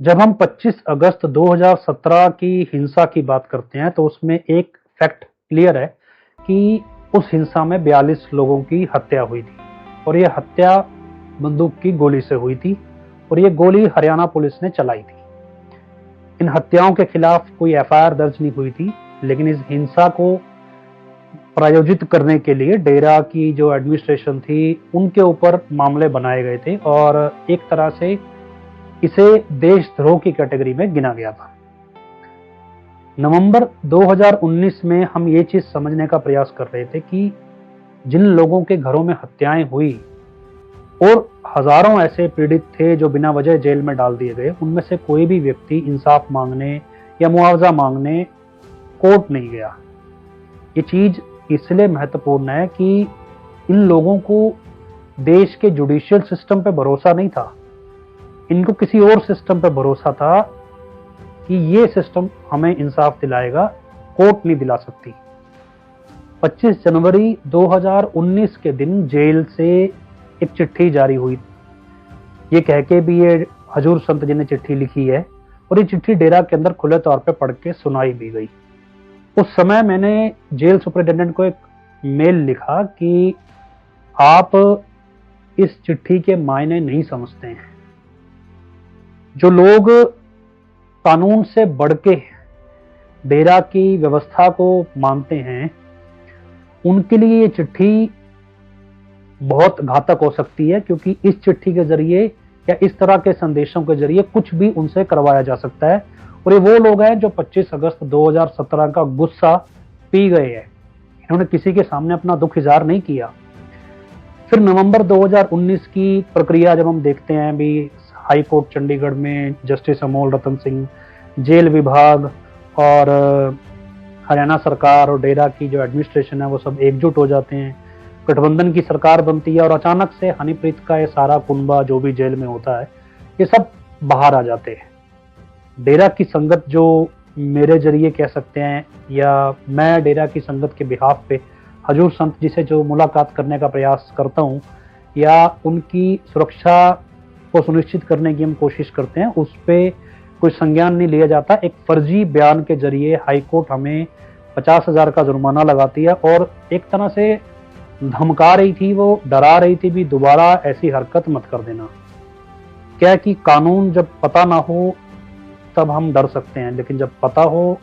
जब हम 25 अगस्त 2017 की हिंसा की बात करते हैं तो उसमें एक फैक्ट क्लियर है कि उस हिंसा में 42 लोगों की हत्या हुई थी और ये हत्या बंदूक की गोली से हुई थी और ये गोली हरियाणा पुलिस ने चलाई थी। इन हत्याओं के खिलाफ कोई एफआईआर दर्ज नहीं हुई थी, लेकिन इस हिंसा को प्रायोजित करने के लिए डेरा की जो एडमिनिस्ट्रेशन थी उनके ऊपर मामले बनाए गए थे और एक तरह से इसे देशद्रोह की कैटेगरी में गिना गया था। नवंबर 2019 में हम ये चीज समझने का प्रयास कर रहे थे कि जिन लोगों के घरों में हत्याएं हुई और हजारों ऐसे पीड़ित थे जो बिना वजह जेल में डाल दिए गए, उनमें से कोई भी व्यक्ति इंसाफ मांगने या मुआवजा मांगने कोर्ट नहीं गया। ये चीज इसलिए महत्वपूर्ण है कि इन लोगों को देश के जुडिशियल सिस्टम पे भरोसा नहीं था, इनको किसी और सिस्टम पे भरोसा था कि ये सिस्टम हमें इंसाफ दिलाएगा, कोर्ट नहीं दिला सकती। 25 जनवरी 2019 के दिन जेल से एक चिट्ठी जारी हुई, ये कह के भी ये हजूर संत जी ने चिट्ठी लिखी है और ये चिट्ठी डेरा के अंदर खुले तौर पे पढ़ के सुनाई भी गई। उस समय मैंने जेल सुपरिटेंडेंट को एक मेल लिखा कि आप इस चिट्ठी के मायने नहीं समझते हैं। जो लोग कानून से बढ़ के डेरा की व्यवस्था को मानते हैं, उनके लिए ये चिट्ठी बहुत घातक हो सकती है, क्योंकि इस चिट्ठी के जरिए या इस तरह के संदेशों के जरिए कुछ भी उनसे करवाया जा सकता है। और ये वो लोग हैं जो 25 अगस्त 2017 का गुस्सा पी गए हैं, इन्होंने किसी के सामने अपना दुख इजहार नहीं किया। फिर नवंबर 2019 की प्रक्रिया जब हम देखते हैं, भी हाई कोर्ट चंडीगढ़ में जस्टिस अमोल रतन सिंह, जेल विभाग और हरियाणा सरकार और डेरा की जो एडमिनिस्ट्रेशन है वो सब एकजुट हो जाते हैं, गठबंधन की सरकार बनती है और अचानक से हनीप्रीत का ये सारा कुनबा जो भी जेल में होता है ये सब बाहर आ जाते हैं। डेरा की संगत जो मेरे जरिए कह सकते हैं या मैं डेरा की संगत के बिहाफ पे हजूर संत जी से जो मुलाकात करने का प्रयास करता हूँ या उनकी सुरक्षा को सुनिश्चित करने की हम कोशिश करते हैं, उस पर कोई संज्ञान नहीं लिया जाता। एक फर्जी बयान के जरिए हाईकोर्ट हमें 50,000 का जुर्माना लगाती है और एक तरह से धमका रही थी, वो डरा रही थी भी दोबारा ऐसी हरकत मत कर देना। क्या कि कानून जब पता ना हो तब हम डर सकते हैं, लेकिन जब पता हो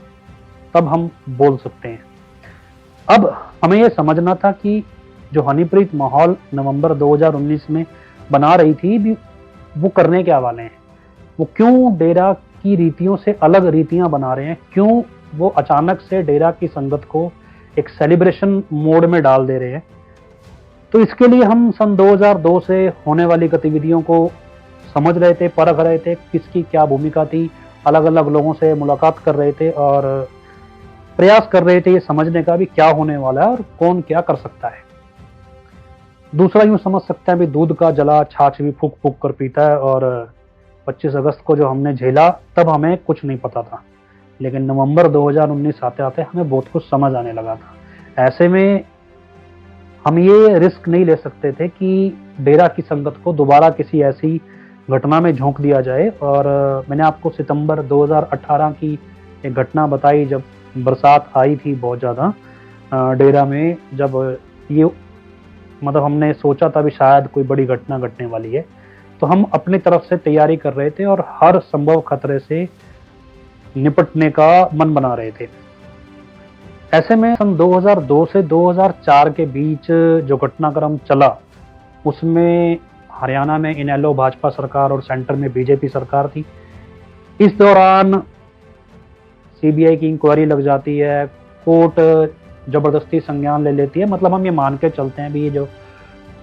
तब हम बोल सकते हैं। अब हमें यह समझना था कि जो हनीप्रीत माहौल नवंबर 2019 में बना रही थी भी वो करने क्या वाले हैं, वो क्यों डेरा की रीतियों से अलग रीतियां बना रहे हैं, क्यों वो अचानक से डेरा की संगत को एक सेलिब्रेशन मोड में डाल दे रहे हैं। तो इसके लिए हम सन 2002 से होने वाली गतिविधियों को समझ रहे थे, परख रहे थे, किसकी क्या भूमिका थी, अलग अलग लोगों से मुलाकात कर रहे थे और प्रयास कर रहे थे ये समझने का भी क्या होने वाला है और कौन क्या कर सकता है। दूसरा यूं समझ सकते हैं भी दूध का जला छाछ भी फूक फूक कर पीता है, और 25 अगस्त को जो हमने झेला तब हमें कुछ नहीं पता था, लेकिन नवंबर 2019 आते आते हमें बहुत कुछ समझ आने लगा था। ऐसे में हम ये रिस्क नहीं ले सकते थे कि डेरा की संगत को दोबारा किसी ऐसी घटना में झोंक दिया जाए। और मैंने आपको सितंबर 2018 की एक घटना बताई जब बरसात आई थी बहुत ज़्यादा डेरा में, जब ये मतलब हमने सोचा था भी शायद कोई बड़ी घटना घटने वाली है, तो हम अपनी तरफ से तैयारी कर रहे थे और हर संभव खतरे से निपटने का मन बना रहे थे। ऐसे में सन 2002 से 2004 के बीच जो घटनाक्रम चला उसमें हरियाणा में इनेलो भाजपा सरकार और सेंटर में बीजेपी सरकार थी। इस दौरान सीबीआई की इंक्वायरी लग जाती है, कोर्ट जबरदस्ती संज्ञान ले लेती है। मतलब हम ये मान के चलते हैं भी ये जो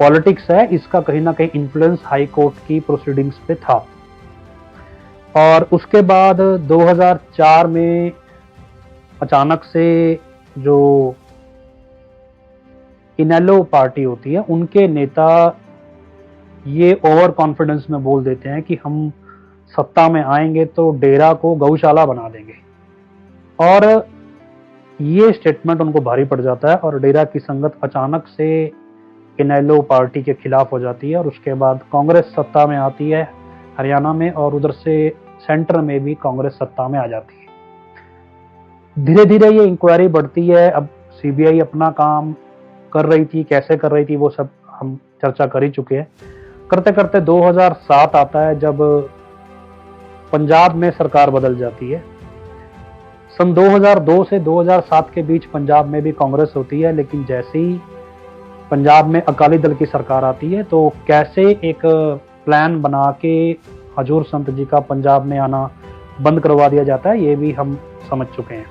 पॉलिटिक्स है इसका कहीं ना कहीं इन्फ्लुएंस हाई कोर्ट की प्रोसीडिंग्स पे था। और उसके बाद 2004 में अचानक से जो इनेलो पार्टी होती है उनके नेता ये ओवर कॉन्फिडेंस में बोल देते हैं कि हम सत्ता में आएंगे तो डेरा को गौशाला बना देंगे, और ये स्टेटमेंट उनको भारी पड़ जाता है और डेरा की संगत अचानक से इनेलो पार्टी के खिलाफ हो जाती है। और उसके बाद कांग्रेस सत्ता में आती है हरियाणा में और उधर से सेंटर में भी कांग्रेस सत्ता में आ जाती है। धीरे धीरे ये इंक्वायरी बढ़ती है। अब सीबीआई अपना काम कर रही थी, कैसे कर रही थी वो सब हम चर्चा कर ही चुके हैं। करते करते 2007 आता है जब पंजाब में सरकार बदल जाती है। सन 2002 से 2007 के बीच पंजाब में भी कांग्रेस होती है, लेकिन जैसे ही पंजाब में अकाली दल की सरकार आती है तो कैसे एक प्लान बना के हजूर संत जी का पंजाब में आना बंद करवा दिया जाता है, ये भी हम समझ चुके हैं।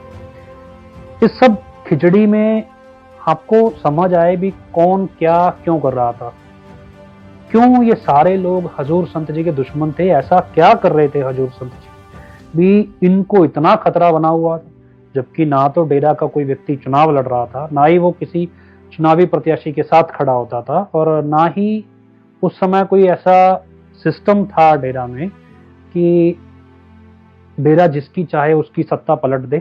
इस सब खिचड़ी में आपको समझ आए भी कौन क्या क्यों कर रहा था, क्यों ये सारे लोग हजूर संत जी के दुश्मन थे, ऐसा क्या कर रहे थे हजूर संत जी भी इनको इतना खतरा बना हुआ था। जबकि ना तो डेरा का कोई व्यक्ति चुनाव लड़ रहा था, ना ही वो किसी चुनावी प्रत्याशी के साथ खड़ा होता था, और ना ही उस समय कोई ऐसा सिस्टम था डेरा में कि डेरा जिसकी चाहे उसकी सत्ता पलट दे।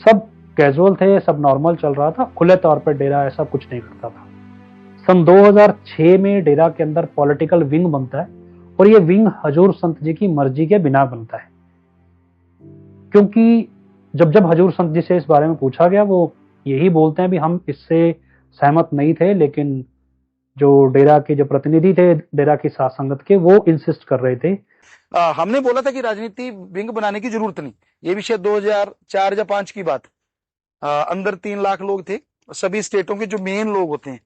सब कैजुअल थे, सब नॉर्मल चल रहा था, खुले तौर पर डेरा ऐसा कुछ नहीं करता था। सन 2006 में डेरा के अंदर पॉलिटिकल विंग बनता है, और ये विंग हजूर संत जी की मर्जी के बिना बनता है। क्योंकि जब जब हजूर संत जी से इस बारे में पूछा गया, वो यही बोलते हैं भी हम इससे सहमत नहीं थे, लेकिन जो डेरा के जो प्रतिनिधि थे डेरा की साथ संगत के, वो इंसिस्ट कर रहे थे। हमने बोला था कि राजनीति विंग बनाने की जरूरत नहीं। ये भी शायद 2004 या 5 की बात। अंदर 3 लाख लोग थे, सभी स्टेटों के जो मेन लोग होते हैं,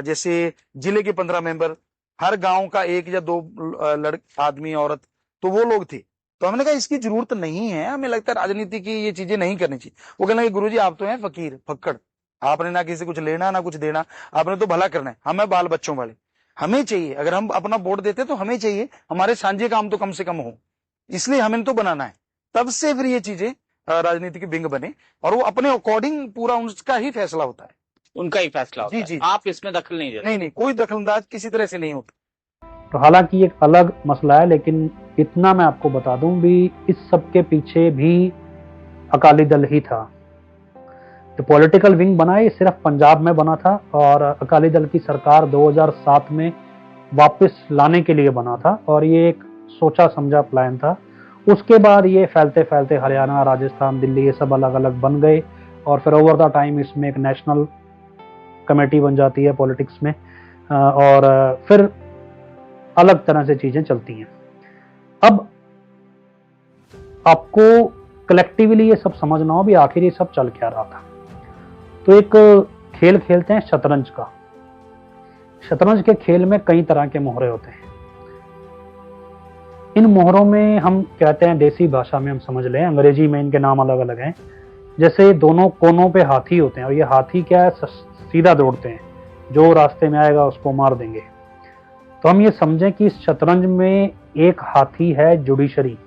जैसे जिले के 15 मेंबर, हर गांव का 1 या 2 आदमी औरत, तो वो लोग थे। तो हमने कहा इसकी जरूरत नहीं है, हमें लगता है राजनीति की ये चीजें नहीं करनी चाहिए। वो कहने लगे गुरुजी आप तो हैं फकीर फक्कड़, आपने ना किसी कुछ लेना ना कुछ देना, आपने तो भला करना है, हमें बाल बच्चों वाले, हमें चाहिए, अगर हम अपना वोट देते तो हमें चाहिए हमारे सांझे काम तो कम से कम हो, इसलिए हमें तो बनाना है। तब से फिर ये चीजें राजनीति की विंग बने, और वो अपने अकॉर्डिंग पूरा उनका ही फैसला होता है, उनका ही फैसला होता है। जी। आप इसमें दखल नहीं देते? नहीं, कोई दखलंदाज किसी तरह से नहीं होता। तो हालांकि एक अलग मसला है, लेकिन इतना मैं आपको बता दूं भी इस सब के पीछे भी अकाली दल ही था। तो पॉलिटिकल विंग बना ये सिर्फ पंजाब में बना था, और अकाली दल की सरकार 2007 में वापस लाने के लिए बना था, और ये एक सोचा समझा प्लान था। उसके बाद ये फैलते फैलते हरियाणा, राजस्थान, दिल्ली, ये सब अलग अलग बन गए, और फिर ओवर द टाइम इसमें एक नेशनल कमेटी बन जाती है पॉलिटिक्स में, और फिर अलग तरह से चीजें चलती हैं। अब आपको कलेक्टिवली ये सब समझना हो भी आखिर ये सब चल क्या रहा था। तो एक खेल खेलते हैं शतरंज का। शतरंज के खेल में कई तरह के मोहरे होते हैं। इन मोहरों में हम कहते हैं, देसी भाषा में हम समझ लें, अंग्रेजी में इनके नाम अलग अलग हैं। जैसे दोनों कोनों पे हाथी होते हैं, और ये हाथी क्या है, सीधा दौड़ते हैं, जो रास्ते में आएगा उसको मार देंगे। तो हम ये समझें कि इस शतरंज में एक हाथी है जुडिशरी,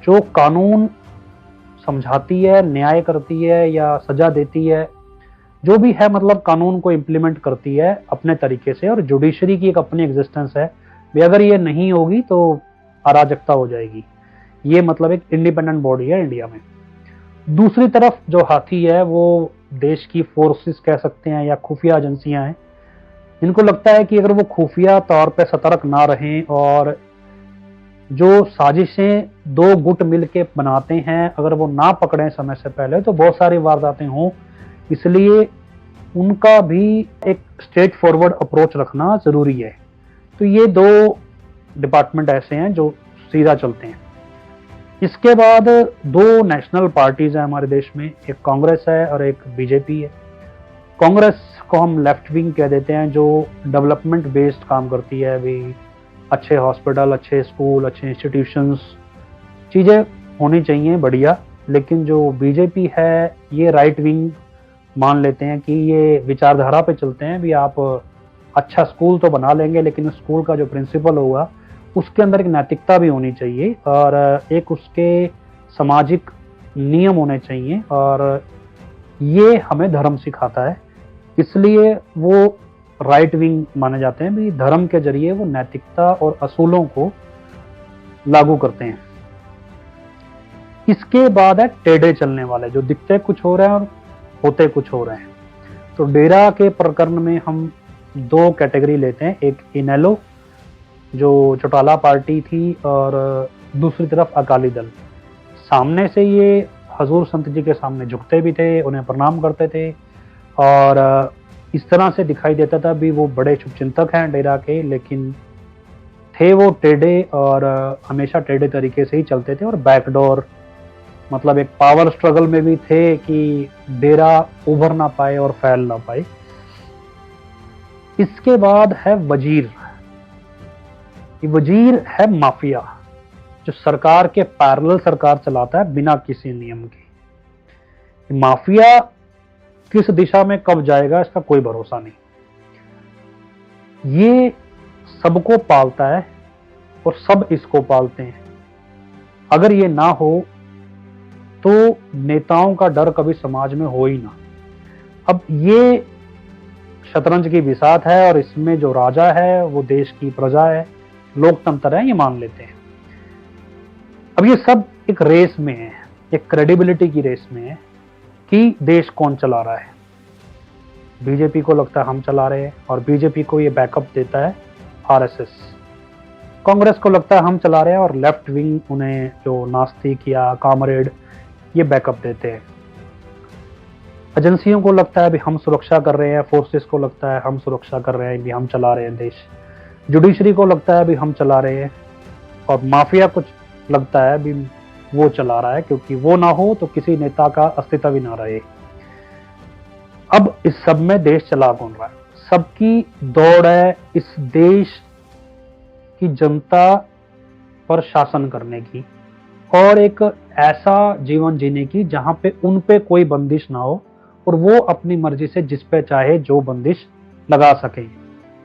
जो कानून समझाती है, न्याय करती है या सजा देती है, जो भी है, मतलब कानून को इम्प्लीमेंट करती है अपने तरीके से। और जुडिशरी की एक अपनी एग्जिस्टेंस है भी, अगर ये नहीं होगी तो अराजकता हो जाएगी। ये मतलब एक इंडिपेंडेंट बॉडी है इंडिया में। दूसरी तरफ जो हाथी है वो देश की फोर्सेस कह सकते हैं या खुफिया एजेंसियां हैं। इनको लगता है कि अगर वो खुफिया तौर पे सतर्क ना रहें, और जो साजिशें 2 गुट मिलके बनाते हैं अगर वो ना पकड़ें समय से पहले, तो बहुत सारी वारदातें हों। इसलिए उनका भी एक स्ट्रेट फॉरवर्ड अप्रोच रखना जरूरी है। तो ये 2 डिपार्टमेंट ऐसे हैं जो सीधा चलते हैं। इसके बाद 2 नेशनल पार्टीज हैं हमारे देश में, एक कांग्रेस है और एक बीजेपी है। कांग्रेस को हम लेफ्ट विंग कह देते हैं, जो डेवलपमेंट बेस्ड काम करती है भी, अच्छे हॉस्पिटल, अच्छे स्कूल, अच्छे इंस्टीट्यूशंस, चीज़ें होनी चाहिए बढ़िया। लेकिन जो बीजेपी है ये राइट विंग मान लेते हैं कि ये विचारधारा पे चलते हैं भी, आप अच्छा स्कूल तो बना लेंगे लेकिन स्कूल का जो प्रिंसिपल होगा उसके अंदर एक नैतिकता भी होनी चाहिए, और एक उसके सामाजिक नियम होने चाहिए, और ये हमें धर्म सिखाता है। इसलिए वो राइट विंग माने जाते हैं भी, धर्म के जरिए वो नैतिकता और असूलों को लागू करते हैं। इसके बाद है टेढ़े चलने वाले, जो दिखते कुछ हो रहे हैं और होते कुछ हो रहे हैं। तो डेरा के प्रकरण में हम 2 कैटेगरी लेते हैं। एक इनेलो जो चौटाला पार्टी थी और दूसरी तरफ अकाली दल। सामने से ये हजूर संत जी के सामने झुकते भी थे, उन्हें प्रणाम करते थे और इस तरह से दिखाई देता था भी वो बड़े शुभचिंतक हैं डेरा के, लेकिन थे वो टेढ़े और हमेशा टेढ़े तरीके से ही चलते थे और बैकडोर, मतलब एक पावर स्ट्रगल में भी थे कि डेरा उभर ना पाए और फैल ना पाए। इसके बाद है वजीर। ये वजीर है माफिया, जो सरकार के पैरेलल सरकार चलाता है बिना किसी नियम के। माफिया किस दिशा में कब जाएगा इसका कोई भरोसा नहीं। ये सबको पालता है और सब इसको पालते हैं। अगर ये ना हो तो नेताओं का डर कभी समाज में हो ही ना। अब ये शतरंज की बिसात है और इसमें जो राजा है वो देश की प्रजा है, लोकतंत्र है, ये मान लेते हैं। अब ये सब एक रेस में है, एक क्रेडिबिलिटी की रेस में है कि देश कौन चला रहा है। बीजेपी को लगता है हम चला रहे हैं और बीजेपी को ये बैकअप देता है आरएसएस। कांग्रेस को लगता है हम चला रहे हैं और लेफ्ट विंग उन्हें जो नास्तिक या कामरेड ये बैकअप देते हैं। एजेंसियों को लगता है भी हम सुरक्षा कर रहे हैं, फोर्सेस को लगता है हम सुरक्षा कर रहे हैं भी हम चला रहे हैं देश, जुडिशरी को लगता है भी हम चला रहे हैं और माफिया कुछ लगता है भी वो चला रहा है, क्योंकि वो ना हो तो किसी नेता का अस्तित्व ही ना रहे। अब इस सब में देश चला कौन रहा है? सबकी दौड़ है इस देश की जनता पर शासन करने की और एक ऐसा जीवन जीने की जहां पे उन पे कोई बंदिश ना हो और वो अपनी मर्जी से जिस पे चाहे जो बंदिश लगा सके।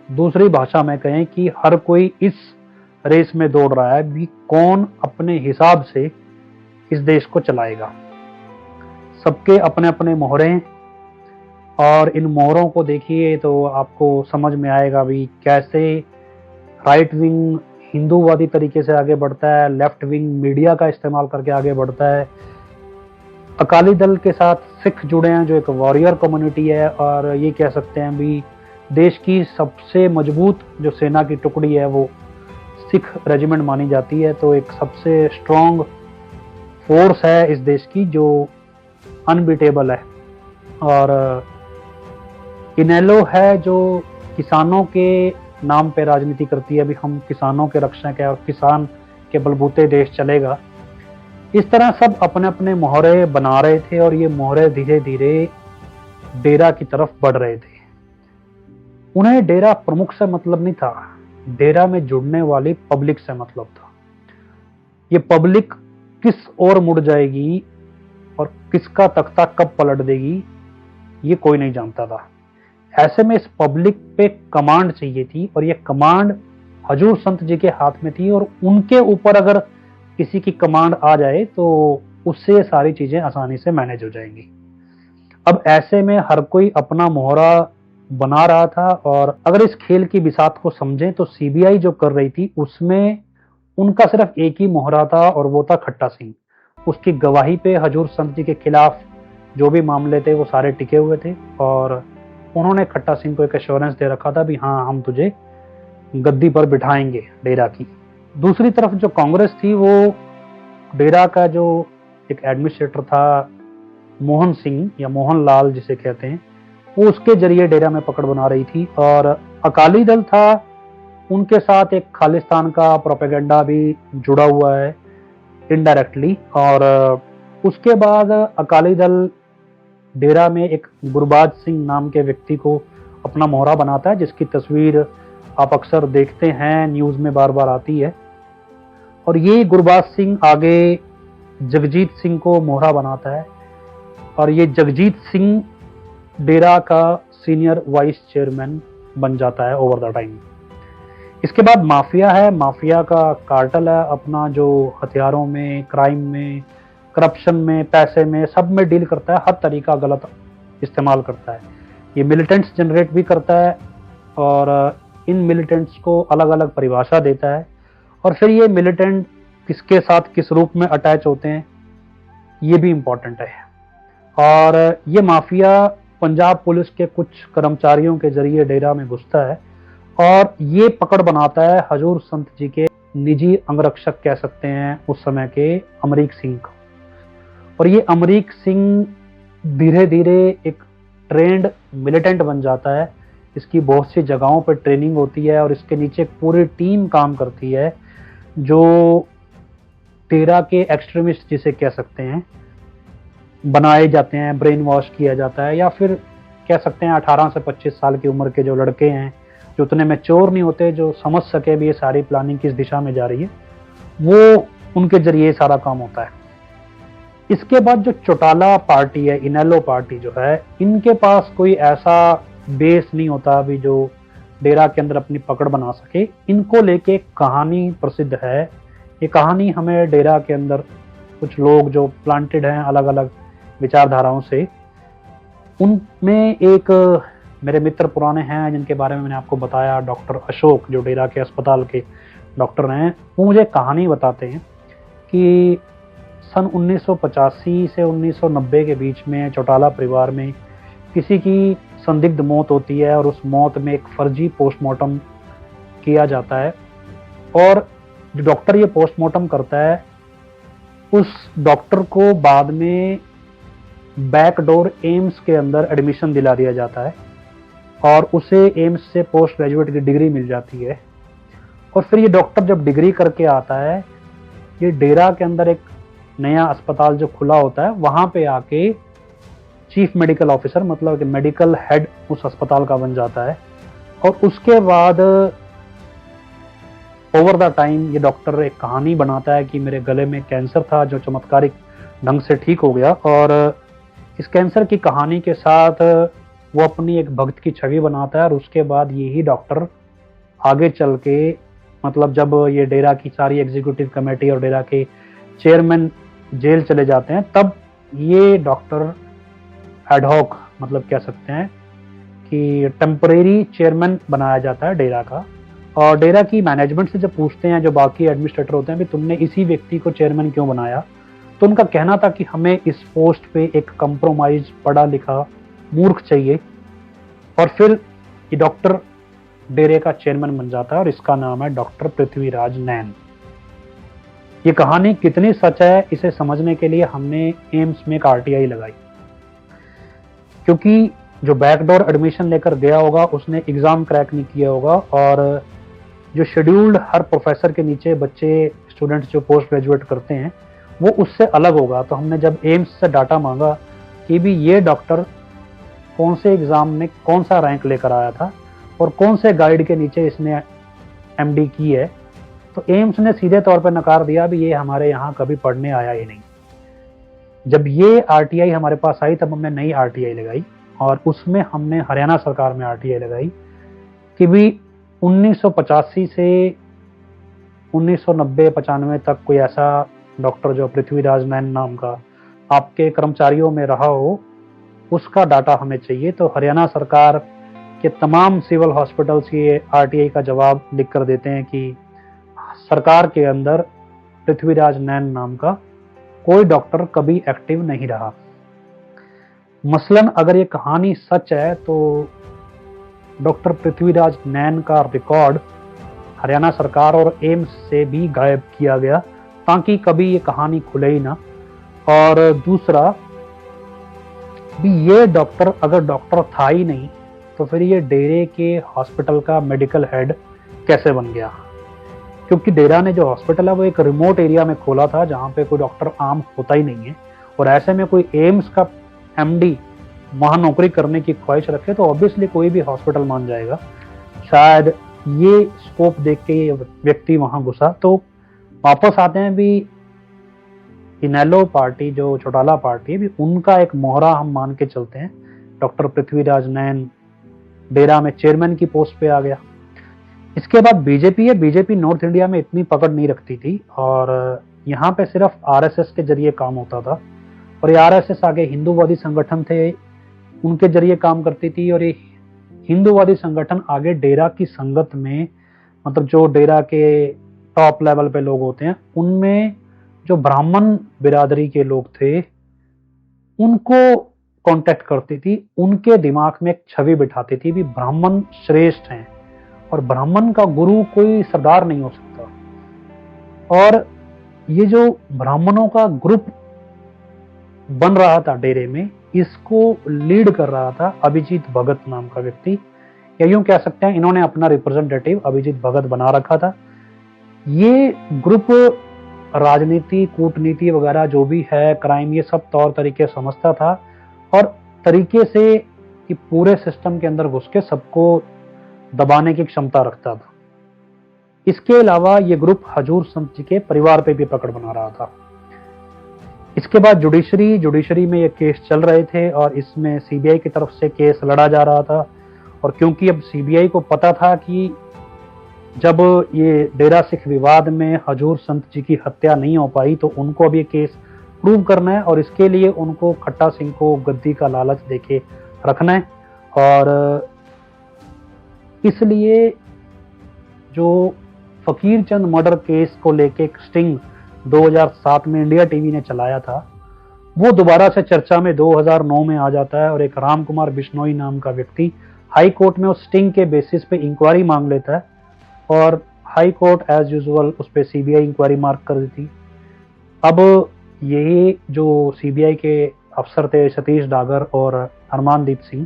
दूसरी भाषा में कहें कि हर कोई इस रेस में दौड़ रहा है भी कौन अपने हिसाब से इस देश को चलाएगा। सबके अपने अपने मोहरे हैं और इन मोहरों को देखिए तो आपको समझ में आएगा भी कैसे राइट विंग हिंदूवादी तरीके से आगे बढ़ता है, लेफ्ट विंग मीडिया का इस्तेमाल करके आगे बढ़ता है। अकाली दल के साथ सिख जुड़े हैं जो एक वॉरियर कम्युनिटी है और ये कह सकते हैं भी देश की सबसे मजबूत जो सेना की टुकड़ी है वो सिख रेजिमेंट मानी जाती है। तो एक सबसे स्ट्रॉन्ग फोर्स है इस देश की जो अनबीटेबल है। और इनेलो है जो किसानों के नाम पे राजनीति करती है, अभी हम किसानों के रक्षक हैं और किसान के बलबूते देश चलेगा। इस तरह सब अपने अपने मोहरे बना रहे थे और ये मोहरे धीरे धीरे डेरा की तरफ बढ़ रहे थे। उन्हें डेरा प्रमुख से मतलब नहीं था, डेरा में जुड़ने वाली पब्लिक से मतलब था। ये पब्लिक किस ओर मुड़ जाएगी और किसका तख्ता कब पलट देगी ये कोई नहीं जानता था। ऐसे में इस पब्लिक पे कमांड चाहिए थी और ये कमांड हजूर संत जी के हाथ में थी और उनके ऊपर अगर किसी की कमांड आ जाए तो उससे सारी चीजें आसानी से मैनेज हो जाएंगी। अब ऐसे में हर कोई अपना मोहरा बना रहा था और अगर इस खेल की बिसात को समझें तो सीबीआई जो कर रही थी उसमें उनका सिर्फ एक ही मोहरा था और वो था खट्टा सिंह। उसकी गवाही पे हजूर संत जी के खिलाफ जो भी मामले थे वो सारे टिके हुए थे और उन्होंने खट्टा सिंह को एक एश्योरेंस दे रखा था भी हाँ हम तुझे गद्दी पर बिठाएंगे डेरा की। दूसरी तरफ जो कांग्रेस थी वो डेरा का जो एक एडमिनिस्ट्रेटर था मोहन सिंह या मोहन लाल जिसे कहते हैं, वो उसके जरिए डेरा में पकड़ बना रही थी। और अकाली दल था, उनके साथ एक खालिस्तान का प्रोपेगेंडा भी जुड़ा हुआ है इनडायरेक्टली। और उसके बाद अकाली दल डेरा में एक गुरबाज सिंह नाम के व्यक्ति को अपना मोहरा बनाता है, जिसकी तस्वीर आप अक्सर देखते हैं, न्यूज में बार बार आती है। और ये गुरबाज सिंह आगे जगजीत सिंह को मोहरा बनाता है और ये जगजीत सिंह डेरा का सीनियर वाइस चेयरमैन बन जाता है ओवर द टाइम। इसके बाद माफिया है, माफिया का कार्टल है अपना जो हथियारों में, क्राइम में, करप्शन में, पैसे में, सब में डील करता है, हर तरीका गलत इस्तेमाल करता है। ये मिलिटेंट्स जनरेट भी करता है और इन मिलिटेंट्स को अलग अलग परिभाषा देता है और फिर ये मिलिटेंट किसके साथ किस रूप में अटैच होते हैं ये भी इम्पोर्टेंट है। और ये माफिया पंजाब पुलिस के कुछ कर्मचारियों के जरिए डेरा में घुसता है और ये पकड़ बनाता है हजूर संत जी के निजी अंगरक्षक कह सकते हैं उस समय के अमरीक सिंह को। और ये अमरीक सिंह धीरे धीरे एक ट्रेंड मिलिटेंट बन जाता है। इसकी बहुत सी जगहों पर ट्रेनिंग होती है और इसके नीचे एक पूरी टीम काम करती है जो डेरा के एक्सट्रीमिस्ट जिसे कह सकते हैं बनाए जाते हैं, ब्रेन वॉश किया जाता है, या फिर कह सकते हैं 18 से 25 साल की उम्र के जो लड़के हैं जो उतने मैच्योर नहीं होते, जो समझ सके भी ये सारी प्लानिंग किस दिशा में जा रही है, वो उनके जरिए सारा काम होता है। इसके बाद जो चौटाला पार्टी है, इनेलो पार्टी जो है, इनके पास कोई ऐसा बेस नहीं होता अभी जो डेरा के अंदर अपनी पकड़ बना सके। इनको लेके एक कहानी प्रसिद्ध है। ये कहानी हमें डेरा के अंदर कुछ लोग जो प्लांटेड हैं अलग अलग विचारधाराओं से, उनमें एक मेरे मित्र पुराने हैं जिनके बारे में मैंने आपको बताया, डॉक्टर अशोक, जो डेरा के अस्पताल के डॉक्टर हैं, वो मुझे कहानी बताते हैं कि सन 1985 से 1990 के बीच में चौटाला परिवार में किसी की संदिग्ध मौत होती है और उस मौत में एक फर्जी पोस्टमार्टम किया जाता है। और जो डॉक्टर ये पोस्टमार्टम करता है, उस डॉक्टर को बाद में बैकडोर एम्स के अंदर एडमिशन दिला दिया जाता है और उसे एम्स से पोस्ट ग्रेजुएट की डिग्री मिल जाती है। और फिर ये डॉक्टर जब डिग्री करके आता है, ये डेरा के अंदर एक नया अस्पताल जो खुला होता है वहां पे आके चीफ मेडिकल ऑफिसर, मतलब कि मेडिकल हेड उस अस्पताल का बन जाता है। और उसके बाद ओवर द टाइम ये डॉक्टर एक कहानी बनाता है कि मेरे गले में कैंसर था जो चमत्कारिक ढंग से ठीक हो गया। और इस कैंसर की कहानी के साथ वो अपनी एक भक्त की छवि बनाता है। और उसके बाद यही डॉक्टर आगे चल के, मतलब जब ये डेरा की सारी एग्जीक्यूटिव कमेटी और डेरा के चेयरमैन जेल चले जाते हैं, तब ये डॉक्टर एडहॉक, मतलब कह सकते हैं कि टेम्परेरी चेयरमैन बनाया जाता है डेरा का। और डेरा की मैनेजमेंट से जब पूछते हैं जो बाकी एडमिनिस्ट्रेटर होते हैं, भी तुमने इसी व्यक्ति को चेयरमैन क्यों बनाया, तो उनका कहना था कि हमें इस पोस्ट पे एक कंप्रोमाइज पढ़ा लिखा मूर्ख चाहिए। और फिर ये डॉक्टर डेरे का चेयरमैन बन जाता है और इसका नाम है डॉक्टर पृथ्वीराज नैन। ये कहानी कितनी सच है इसे समझने के लिए हमने एम्स में एक आरटीआई लगाई, क्योंकि जो बैकडोर एडमिशन लेकर गया होगा उसने एग्जाम क्रैक नहीं किया होगा। और जो शेड्यूल्ड हर प्रोफेसर के नीचे बच्चे, स्टूडेंट्स जो पोस्ट ग्रेजुएट करते हैं, वो उससे अलग होगा। तो हमने जब एम्स से डाटा मांगा कि भी ये डॉक्टर कौन से एग्जाम में कौन सा रैंक लेकर आया था और कौन से गाइड के नीचे इसने एमडी की है, तो एम्स ने सीधे तौर पर नकार दिया भी ये हमारे यहाँ कभी पढ़ने आया ही नहीं। जब ये आरटीआई हमारे पास आई तब हमने नई आरटीआई लगाई और उसमें हमने हरियाणा सरकार में आरटीआई लगाई कि भी 1985 से 1990-95 तक कोई ऐसा डॉक्टर जो पृथ्वीराज नैन नाम का आपके कर्मचारियों में रहा हो, उसका डाटा हमें चाहिए। तो हरियाणा सरकार के तमाम सिविल हॉस्पिटल्स ये आरटीआई का जवाब लिख कर देते हैं कि सरकार के अंदर पृथ्वीराज नैन नाम का कोई डॉक्टर कभी एक्टिव नहीं रहा। मसलन अगर ये कहानी सच है तो डॉक्टर पृथ्वीराज नैन का रिकॉर्ड हरियाणा सरकार और एम्स से भी गायब किया गया ताकि कभी ये कहानी खुले ही ना। और दूसरा भी, ये डॉक्टर अगर डॉक्टर था ही नहीं तो फिर ये डेरे के हॉस्पिटल का मेडिकल हेड कैसे बन गया, क्योंकि डेरा ने जो हॉस्पिटल है वो एक रिमोट एरिया में खोला था जहाँ पे कोई डॉक्टर आम होता ही नहीं है। और ऐसे में कोई एम्स का एमडी वहाँ नौकरी करने की ख्वाहिश रखे तो ऑब्वियसली कोई भी हॉस्पिटल मान जाएगा। शायद ये स्कोप देख के ये व्यक्ति वहाँ घुसा। तो वापस आते हैं भी, इनेलो पार्टी जो चौटाला पार्टी है भी, उनका एक मोहरा हम मान के चलते हैं। डॉक्टर पृथ्वीराज नैन डेरा में चेयरमैन की पोस्ट पे आ गया। इसके बाद बीजेपी है। बीजेपी नॉर्थ इंडिया में इतनी पकड़ नहीं रखती थी और यहाँ पे सिर्फ आरएसएस के जरिए काम होता था। और ये आरएसएस आगे हिंदूवादी संगठन थे, उनके जरिए काम करती थी। और ये हिंदूवादी संगठन आगे डेरा की संगत में, मतलब जो डेरा के टॉप लेवल पे लोग होते हैं, उनमें जो ब्राह्मण बिरादरी के लोग थे उनको कांटेक्ट करती थी। उनके दिमाग में एक छवि बिठाती थी भी ब्राह्मण श्रेष्ठ हैं और ब्राह्मण का गुरु कोई सरदार नहीं हो सकता। और ये जो ब्राह्मणों का ग्रुप बन रहा था डेरे में, इसको लीड कर रहा था अभिजीत भगत नाम का व्यक्ति, या यूं कह सकते हैं इन्होंने अपना रिप्रेजेंटेटिव अभिजीत भगत बना रखा था। ये ग्रुप राजनीति, कूटनीति वगैरह जो भी है, क्राइम, ये सब तौर तरीके समझता था और तरीके से कि पूरे सिस्टम के अंदर घुस के सबको दबाने की क्षमता रखता था। इसके अलावा ये ग्रुप हजूर संत जी के परिवार पे भी पकड़ बना रहा था। इसके बाद जुडिशरी में ये केस चल रहे थे और इसमें सीबीआई की तरफ से केस लड़ा जा रहा था। और क्योंकि अब सीबीआई को पता था कि जब ये डेरा सिख विवाद में हजूर संत जी की हत्या नहीं हो पाई तो उनको अब ये केस प्रूव करना है और इसके लिए उनको खट्टा सिंह को गद्दी का लालच देके रखना है। और इसलिए जो फकीर चंद मर्डर केस को लेके एक स्टिंग 2007 में इंडिया टीवी ने चलाया था, वो दोबारा से चर्चा में 2009 में आ जाता है और एक राम कुमार बिश्नोई नाम का व्यक्ति हाई कोर्ट में उस स्टिंग के बेसिस पे इंक्वायरी मांग लेता है और हाई कोर्ट एज यूजुअल उस पर सीबीआई इंक्वायरी मार्क कर देती। अब यही जो सीबीआई के अफसर थे सतीश डागर और हरमानदीप सिंह,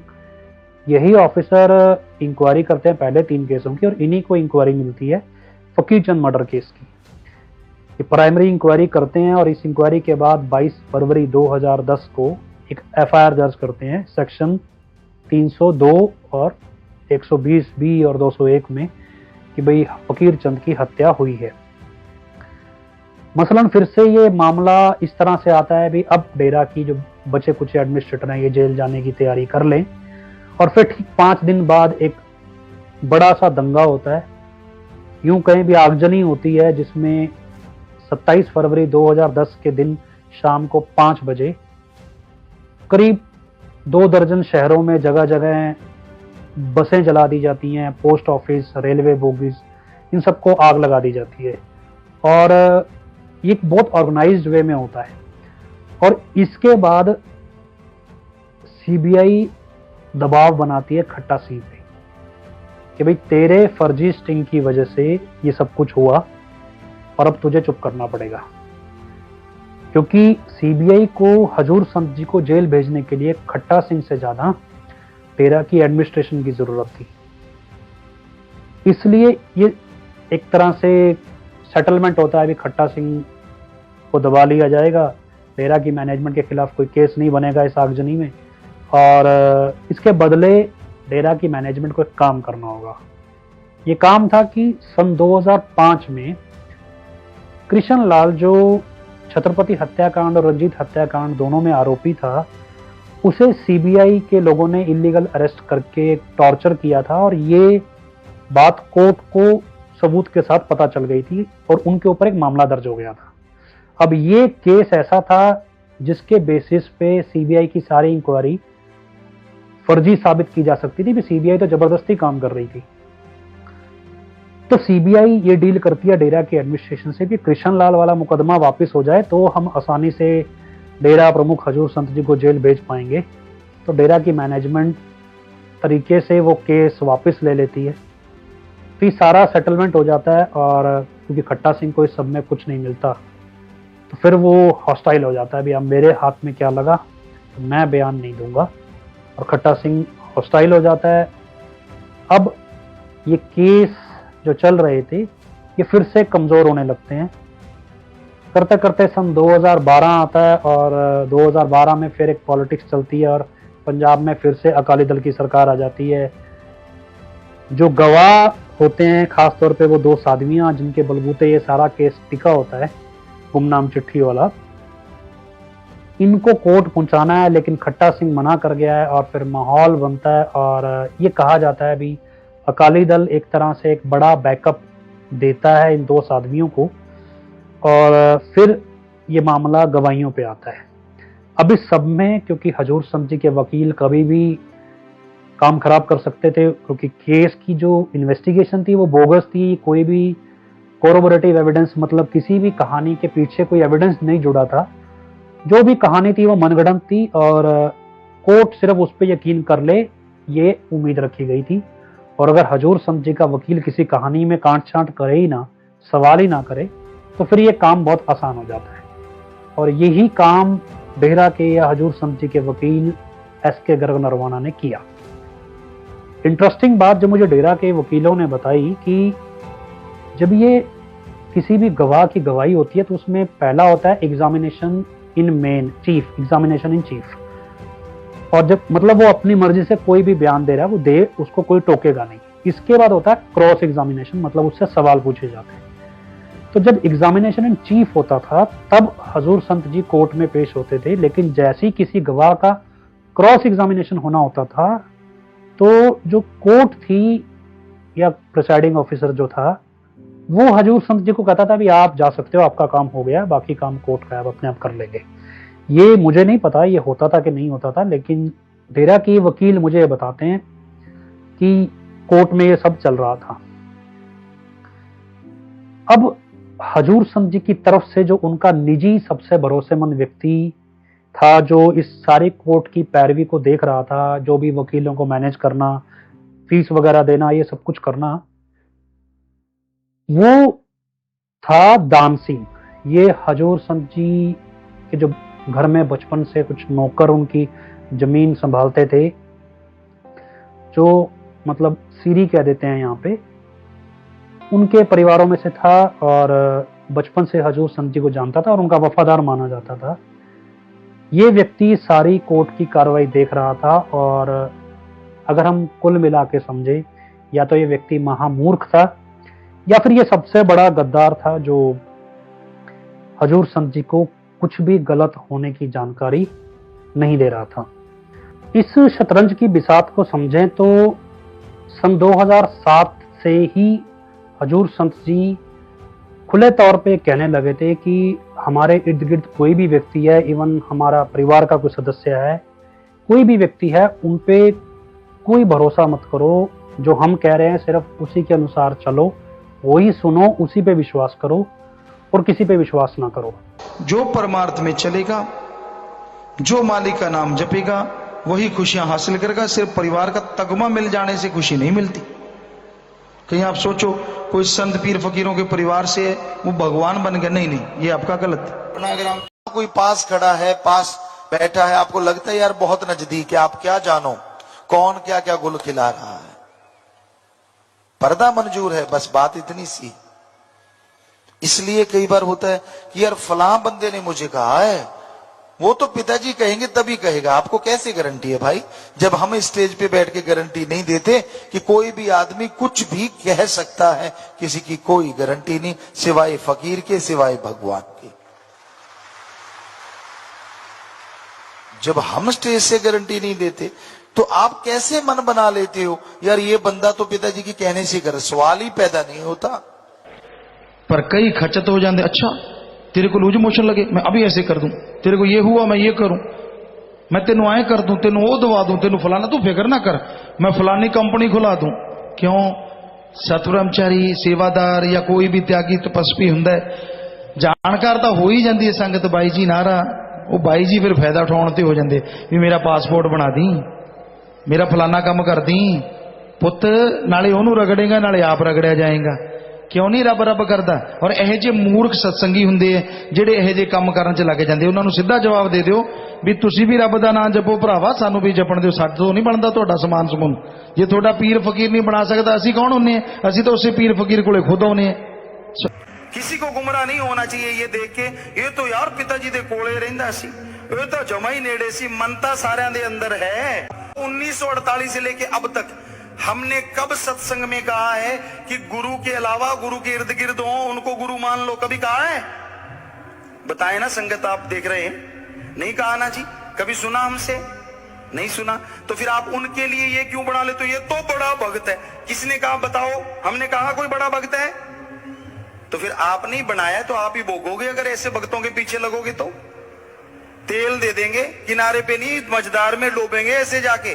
यही ऑफिसर इंक्वायरी करते हैं पहले 3 केसों की और इन्हीं को इंक्वायरी मिलती है फकीर चंद मर्डर केस की। ये प्राइमरी इंक्वायरी करते हैं और इस इंक्वायरी के बाद 22 फरवरी 2010 को एक एफआईआर दर्ज करते हैं सेक्शन 302 और 120 बी और 201 में कि भाई फकीर चंद की हत्या हुई है। मसलन फिर से ये मामला इस तरह से आता है भी अब डेरा की जो बचे कुछ एडमिनिस्ट्रेटर हैं ये जेल जाने की तैयारी कर लें और फिर ठीक 5 दिन बाद एक बड़ा सा दंगा होता है, यूं कहीं भी आगजनी होती है, जिसमें 27 फरवरी 2010 के दिन शाम को 5 बजे करीब 2 दर्जन शहरों में जगह जगह बसें जला दी जाती हैं, पोस्ट ऑफिस, रेलवे बोगीज, इन सबको आग लगा दी जाती है और ये बहुत ऑर्गेनाइज्ड वे में होता है। और इसके बाद सीबीआई दबाव बनाती है खट्टा सिंह पे कि भाई तेरे फर्जी स्टिंग की वजह से ये सब कुछ हुआ और अब तुझे चुप करना पड़ेगा, क्योंकि सीबीआई को हजूर संत जी को जेल भेजने के लिए खट्टा सिंह से ज्यादा डेरा की एडमिनिस्ट्रेशन की जरूरत थी। इसलिए ये एक तरह से सेटलमेंट होता है भी खट्टा सिंह को दबा लिया जाएगा, डेरा की मैनेजमेंट के खिलाफ कोई केस नहीं बनेगा इस आगजनी में और इसके बदले डेरा की मैनेजमेंट को एक काम करना होगा। ये काम था कि सन 2005 में कृष्ण लाल जो छत्रपति हत्याकांड और रंजीत हत्याकांड दोनों में आरोपी था, उसे सीबीआई के लोगों ने इलीगल अरेस्ट करके टॉर्चर किया था और ये बात कोर्ट को सबूत के साथ पता चल गई थी और उनके ऊपर एक मामला दर्ज हो गया था। अब ये केस ऐसा था जिसके बेसिस पे सीबीआई की सारी इंक्वायरी फर्जी साबित की जा सकती थी। सीबीआई तो जबरदस्ती काम कर रही थी। तो सीबीआई ये डील करती है डेरा की एडमिनिस्ट्रेशन से कि कृष्ण लाल वाला मुकदमा वापस हो जाए तो हम आसानी से डेरा प्रमुख हजूर संत जी को जेल भेज पाएंगे। तो डेरा की मैनेजमेंट तरीके से वो केस वापस ले लेती है, फिर सारा सेटलमेंट हो जाता है और क्योंकि खट्टा सिंह को इस सब में कुछ नहीं मिलता तो फिर वो हॉस्टाइल हो जाता है, भी अब मेरे हाथ में क्या लगा तो मैं बयान नहीं दूंगा और खट्टा सिंह हॉस्टाइल हो जाता है। अब ये केस जो चल रहे थे ये फिर से कमजोर होने लगते हैं। करते करते सन 2012 आता है और 2012 में फिर एक पॉलिटिक्स चलती है और पंजाब में फिर से अकाली दल की सरकार आ जाती है। जो गवाह होते हैं खास तौर पे वो 2 साध्वियां जिनके बलबूते ये सारा केस टिका होता है, गुमनाम चिट्ठी वाला, इनको कोर्ट पहुंचाना है लेकिन खट्टा सिंह मना कर गया है और फिर माहौल बनता है और ये कहा जाता है भी अकाली दल एक तरह से एक बड़ा बैकअप देता है इन 2 साध्वियों को और फिर ये मामला गवाहियों पे आता है। अब इस सब में क्योंकि हजूर संत जी के वकील कभी भी काम खराब कर सकते थे, क्योंकि केस की जो इन्वेस्टिगेशन थी वो बोगस थी, कोई भी कोरोबोरेटिव एविडेंस मतलब किसी भी कहानी के पीछे कोई एविडेंस नहीं जुड़ा था, जो भी कहानी थी वो मनगढ़ंत थी और कोर्ट सिर्फ उस पर यकीन कर ले ये उम्मीद रखी गई थी। और अगर हजूर संत जी का वकील किसी कहानी में कांट छांट करे ही ना, सवाल ही ना करे, तो फिर ये काम बहुत आसान हो जाता है। और यही काम डेरा के या हजूर संत जी के वकील SK गर्ग नरवाना ने किया। इंटरेस्टिंग बात जो मुझे डेरा के वकीलों ने बताई कि जब ये किसी भी गवाह की गवाही होती है तो उसमें पहला होता है examination in main chief, examination in chief. और जब मतलब वो अपनी मर्जी से कोई भी बयान दे रहा है वो दे, उसको कोई टोकेगा नहीं। इसके बाद होता है क्रॉस एग्जामिनेशन, मतलब उससे सवाल पूछे जाते हैं। तो जब एग्जामिनेशन इन चीफ होता था तब हजूर संत जी कोर्ट में पेश होते थे, लेकिन जैसे ही किसी गवाह का क्रॉस एग्जामिनेशन होना होता था तो जो कोर्ट थी या प्रिसाइडिंग ऑफिसर जो था वो हजूर संत जी को कहता था भी आप जा सकते हो, आपका काम हो गया, बाकी काम कोर्ट का आप अपने आप कर लेंगे। ये मुझे नहीं पता ये होता था कि नहीं होता था, लेकिन डेरा के वकील मुझे बताते हैं कि कोर्ट में ये सब चल रहा था। अब हजूर संत जी की तरफ से जो उनका निजी सबसे भरोसेमंद व्यक्ति था, जो इस सारी कोर्ट की पैरवी को देख रहा था, जो भी वकीलों को मैनेज करना, फीस वगैरह देना, ये सब कुछ करना, वो था दान सिंह। ये हजूर संत जी के जो घर में बचपन से कुछ नौकर उनकी जमीन संभालते थे, जो मतलब सीरी कह देते हैं यहाँ पे, उनके परिवारों में से था और बचपन से हजूर संत जी को जानता था और उनका वफादार माना जाता था। ये व्यक्ति सारी कोर्ट की कार्रवाई देख रहा था और अगर हम कुल मिला के समझे, या तो ये व्यक्ति महामूर्ख था या फिर ये सबसे बड़ा गद्दार था जो हजूर संत जी को कुछ भी गलत होने की जानकारी नहीं दे रहा था। इस शतरंज की बिसात को समझें तो सन 2007 से ही हजूर संत जी खुले तौर पे कहने लगे थे कि हमारे इर्द गिर्द कोई भी व्यक्ति है, इवन हमारा परिवार का कोई सदस्य है, कोई भी व्यक्ति है, उन पे कोई भरोसा मत करो, जो हम कह रहे हैं सिर्फ उसी के अनुसार चलो, वही सुनो, उसी पे विश्वास करो और किसी पे विश्वास ना करो। जो परमार्थ में चलेगा, जो मालिक का नाम जपेगा, वही खुशियां हासिल करेगा। सिर्फ परिवार का तगमा मिल जाने से खुशी नहीं मिलती। कहीं आप सोचो कोई संत पीर फकीरों के परिवार से है, वो भगवान बन गए, नहीं नहीं, ये आपका गलत है। अगर हम कोई पास खड़ा है, पास बैठा है, आपको लगता है यार बहुत नजदीक है, आप क्या जानो कौन क्या क्या गुल खिला रहा है, पर्दा मंजूर है, बस बात इतनी सी। इसलिए कई बार होता है कि यार फलां बंदे ने मुझे कहा है, वो तो पिताजी कहेंगे तभी कहेगा, आपको कैसे गारंटी है भाई? जब हम स्टेज पे बैठ के गारंटी नहीं देते कि कोई भी आदमी कुछ भी कह सकता है, किसी की कोई गारंटी नहीं सिवाय फकीर के, सिवाय भगवान के। जब हम स्टेज से गारंटी नहीं देते तो आप कैसे मन बना लेते हो यार ये बंदा तो पिताजी की कहने से कर, सवाल ही पैदा नहीं होता। पर कई खचत हो जाते, अच्छा तेरे को लूज मोशन लगे, मैं अभी ऐसे कर दूं, तेरे को ये हुआ मैं ये करूं, मैं तेन आए कर दूं, तेन वो दवा दूं, तेन फलाना, तू फिक्र ना कर, मैं फलानी कंपनी खुला दूं। क्यों? सतब्रह्मचारी सेवादार या कोई भी त्यागी तपस्वी हुंदा है, जानकार तो हो ही जाती है संगत, बाई जी नारा, वो बाई जी फिर फायदा उठाने ते हो जाते भी मेरा पासपोर्ट बना दी, मेरा फलाना काम कर दी, पुत नाले ओनू रगड़ेगा नाले आप रगड़िया जाएगा। क्यों नहीं रब रब करता? और यह जे मूर्ख सत्संगी हुंदे जेडे यह जे काम करन च लग जांदे, उन्हां नूं सीधा जवाब दे दिओ भी तुसीं भी रब दा नाम जपो भरावा, सानू भी जपण दिओ, साडे तो नहीं बनदा तुहाडा समान समून। जे तुहाडा पीर फकीर नहीं बना सकदा, असीं कौन हुंदे हैं? असीं तो उसे पीर फकीर कोले खुद आउंदे हैं। किसी को गुमराह नहीं होना चाहिए ये देख के ये तो यार पिताजी दे कोले रहिंदा सी, ये तो जमा ही नेड़े सी, मनता सारियां दे अंदर है। 1948 से लेके अब तक हमने कब सत्संग में कहा है कि गुरु के अलावा गुरु के इर्द गिर्द हो उनको गुरु मान लो? कभी कहा है? बताए ना संगत, आप देख रहे हैं, नहीं कहा ना जी। कभी सुना हमसे? नहीं सुना। तो फिर आप उनके लिए ये क्यों बना लेते हो? ये तो बड़ा भक्त है। किसने कहा? बताओ। हमने कहा कोई बड़ा भक्त है? तो फिर आप नहीं बनाया तो आप ही भोगोगे। अगर ऐसे भक्तों के पीछे लगोगे तो तेल दे देंगे किनारे पे, नहीं मझदार में डूबेंगे ऐसे जाके,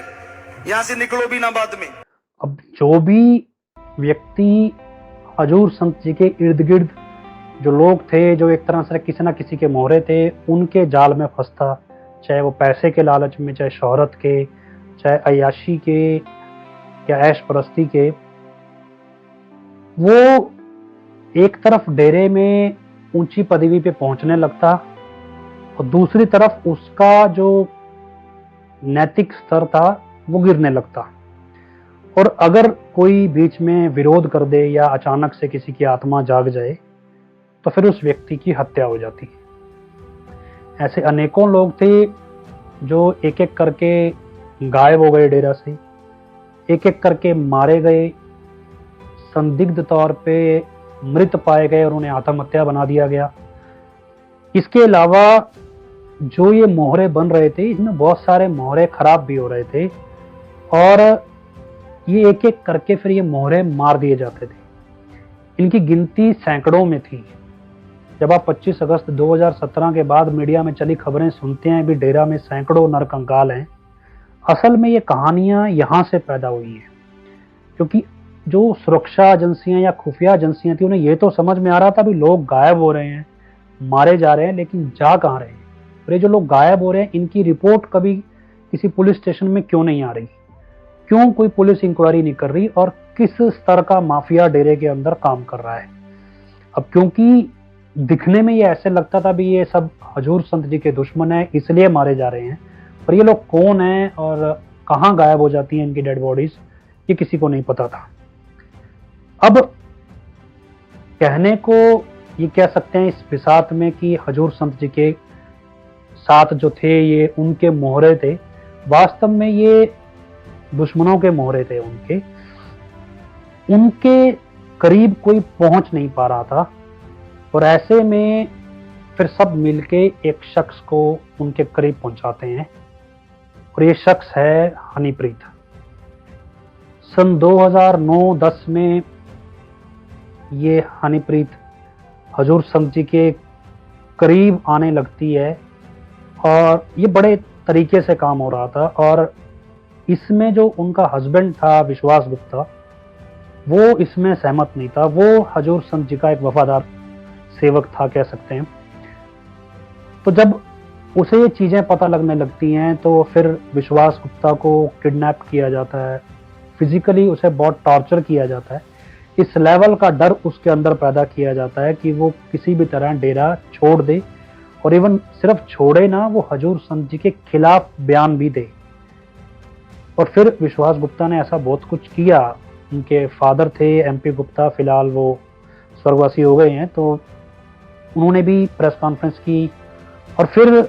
यहां से निकलो भी ना बाद में। अब जो भी व्यक्ति हजूर संत जी के इर्द गिर्द जो लोग थे, जो एक तरह से किसी ना किसी के मोहरे थे, उनके जाल में फंसता, चाहे वो पैसे के लालच में, चाहे शोहरत के, चाहे अय्याशी के या ऐश परस्ती के, वो एक तरफ डेरे में ऊंची पदवी पे पहुंचने लगता और दूसरी तरफ उसका जो नैतिक स्तर था वो गिरने लगता। और अगर कोई बीच में विरोध कर दे या अचानक से किसी की आत्मा जाग जाए तो फिर उस व्यक्ति की हत्या हो जाती। ऐसे अनेकों लोग थे जो एक एक करके गायब हो गए डेरा से, एक एक करके मारे गए, संदिग्ध तौर पे मृत पाए गए और उन्हें आत्महत्या बना दिया गया। इसके अलावा जो ये मोहरे बन रहे थे इसमें बहुत सारे मोहरे खराब भी हो रहे थे और ये एक एक करके फिर ये मोहरे मार दिए जाते थे। इनकी गिनती सैकड़ों में थी। जब आप 25 अगस्त 2017 के बाद मीडिया में चली खबरें सुनते हैं भी डेरा में सैकड़ों नरकंकाल हैं, असल में ये कहानियां यहाँ से पैदा हुई हैं। क्योंकि जो सुरक्षा एजेंसियां या खुफिया एजेंसियां थी उन्हें ये तो समझ में आ रहा था भी लोग गायब हो रहे हैं, मारे जा रहे हैं, लेकिन जा कहाँ रहे हैं। और ये जो लोग गायब हो रहे हैं इनकी रिपोर्ट कभी किसी पुलिस स्टेशन में क्यों नहीं आ रही, क्यों कोई पुलिस इंक्वायरी नहीं कर रही और किस स्तर का माफिया डेरे के अंदर काम कर रहा है। अब क्योंकि दिखने में ये ऐसे लगता था भी ये सब हजूर संत जी के दुश्मन है इसलिए मारे जा रहे हैं, पर ये लोग कौन हैं और कहाँ गायब हो जाती हैं इनकी डेड बॉडीज ये किसी को नहीं पता था। अब कहने को ये कह सकते हैं इस बिसात में कि हजूर संत जी के साथ जो थे ये उनके मोहरे थे, वास्तव में ये दुश्मनों के मोहरे थे। उनके करीब कोई पहुंच नहीं पा रहा था और ऐसे में फिर सब मिलके एक शख्स को उनके करीब पहुंचाते हैं और ये शख्स है हनीप्रीत। सन 2009-10 में ये हनीप्रीत हजूर संत जी के करीब आने लगती है और ये बड़े तरीके से काम हो रहा था। और इसमें जो उनका हस्बैंड था विश्वास गुप्ता वो इसमें सहमत नहीं था। वो हजूर संत जी का एक वफादार सेवक था कह सकते हैं। तो जब उसे ये चीज़ें पता लगने लगती हैं तो फिर विश्वास गुप्ता को किडनैप किया जाता है, फिजिकली उसे बहुत टॉर्चर किया जाता है। इस लेवल का डर उसके अंदर पैदा किया जाता है कि वो किसी भी तरह डेरा छोड़ दे और इवन सिर्फ छोड़े ना, वो हजूर संत जी के खिलाफ बयान भी दे। और फिर विश्वास गुप्ता ने ऐसा बहुत कुछ किया। उनके फादर थे MP गुप्ता, फिलहाल वो स्वर्गवासी हो गए हैं, तो उन्होंने भी प्रेस कॉन्फ्रेंस की और फिर